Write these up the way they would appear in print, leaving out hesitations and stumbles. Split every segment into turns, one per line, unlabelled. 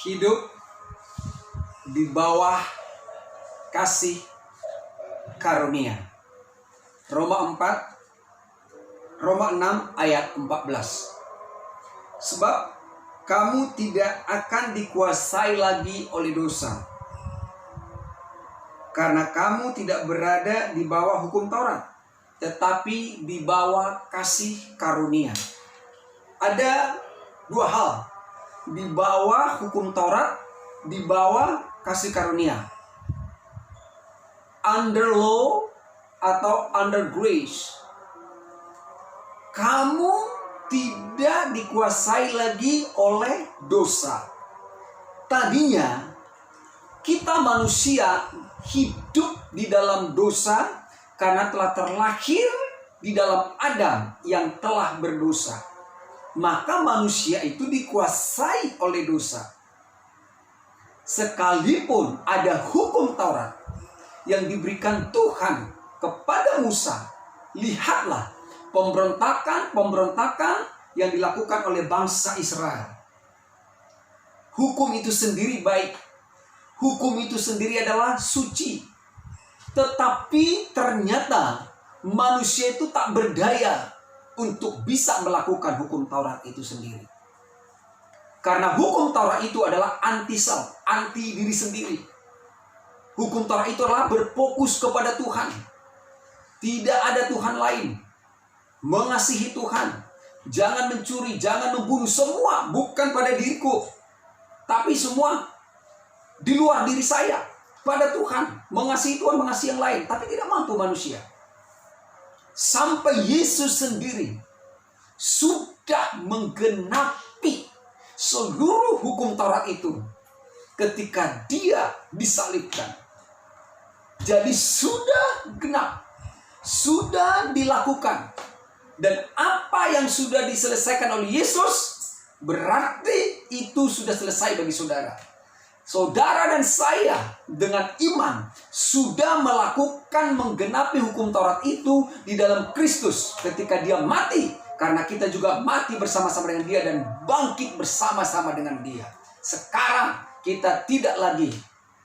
hidup di bawah kasih karunia. Roma 6 ayat 14. Sebab kamu tidak akan dikuasai lagi oleh dosa, karena kamu tidak berada di bawah hukum Taurat, tetapi di bawah kasih karunia. Ada dua hal, di bawah hukum Taurat, di bawah kasih karunia. Under law atau under grace. Kamu tidak dikuasai lagi oleh dosa. Tadinya kita manusia hidup di dalam dosa karena telah terlahir di dalam Adam yang telah berdosa. Maka manusia itu dikuasai oleh dosa. Sekalipun ada hukum Taurat yang diberikan Tuhan kepada Musa, lihatlah pemberontakan yang dilakukan oleh bangsa Israel. Hukum itu sendiri baik, hukum itu sendiri adalah suci, tetapi ternyata manusia itu tak berdaya untuk bisa melakukan hukum Taurat itu sendiri. Karena hukum Taurat itu adalah anti-self, anti diri sendiri. Hukum Taurat itu adalah berfokus kepada Tuhan. Tidak ada Tuhan lain. Mengasihi Tuhan. Jangan mencuri, jangan membunuh. Semua bukan pada diriku, tapi semua di luar diri saya. Pada Tuhan. Mengasihi Tuhan, mengasihi yang lain. Tapi tidak mampu manusia. Sampai Yesus sendiri sudah menggenapi seluruh hukum Taurat itu ketika dia disalibkan. Jadi sudah genap, sudah dilakukan. Dan apa yang sudah diselesaikan oleh Yesus, berarti itu sudah selesai bagi saudara. Saudara dan saya dengan iman sudah melakukan menggenapi hukum Taurat itu di dalam Kristus ketika dia mati. Karena kita juga mati bersama-sama dengan dia dan bangkit bersama-sama dengan dia. Sekarang kita tidak lagi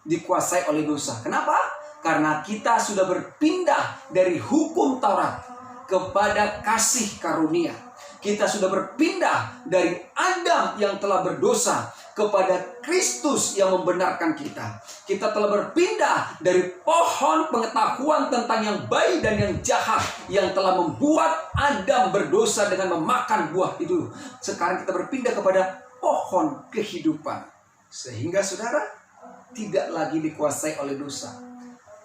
dikuasai oleh dosa. Kenapa? Karena kita sudah berpindah dari hukum Taurat kepada kasih karunia. Kita sudah berpindah dari Adam yang telah berdosa kepada Kristus yang membenarkan kita. Kita telah berpindah dari pohon pengetahuan tentang yang baik dan yang jahat yang telah membuat Adam berdosa dengan memakan buah itu. Sekarang kita berpindah kepada pohon kehidupan. Sehingga saudara tidak lagi dikuasai oleh dosa.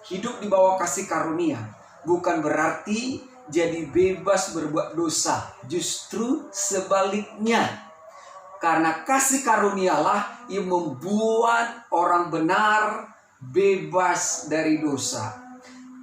Hidup di bawah kasih karunia bukan berarti jadi bebas berbuat dosa. Justru sebaliknya. Karena kasih karunialah yang membuat orang benar bebas dari dosa.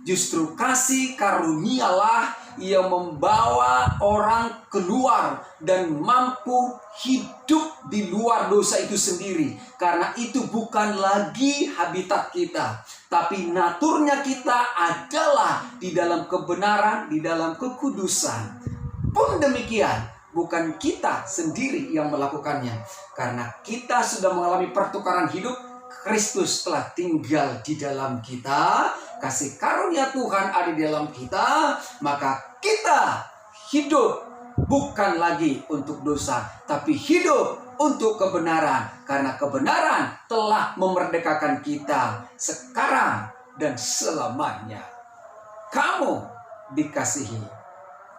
Justru kasih karunialah yang membawa orang keluar dan mampu hidup di luar dosa itu sendiri. Karena itu bukan lagi habitat kita, tapi naturnya kita adalah di dalam kebenaran, di dalam kekudusan. Pun demikian, bukan kita sendiri yang melakukannya. Karena kita sudah mengalami pertukaran hidup, Kristus telah tinggal di dalam kita, kasih karunia Tuhan ada di dalam kita, maka kita hidup bukan lagi untuk dosa, tapi hidup untuk kebenaran. Karena kebenaran telah memerdekakan kita sekarang dan selamanya. Kamu dikasihi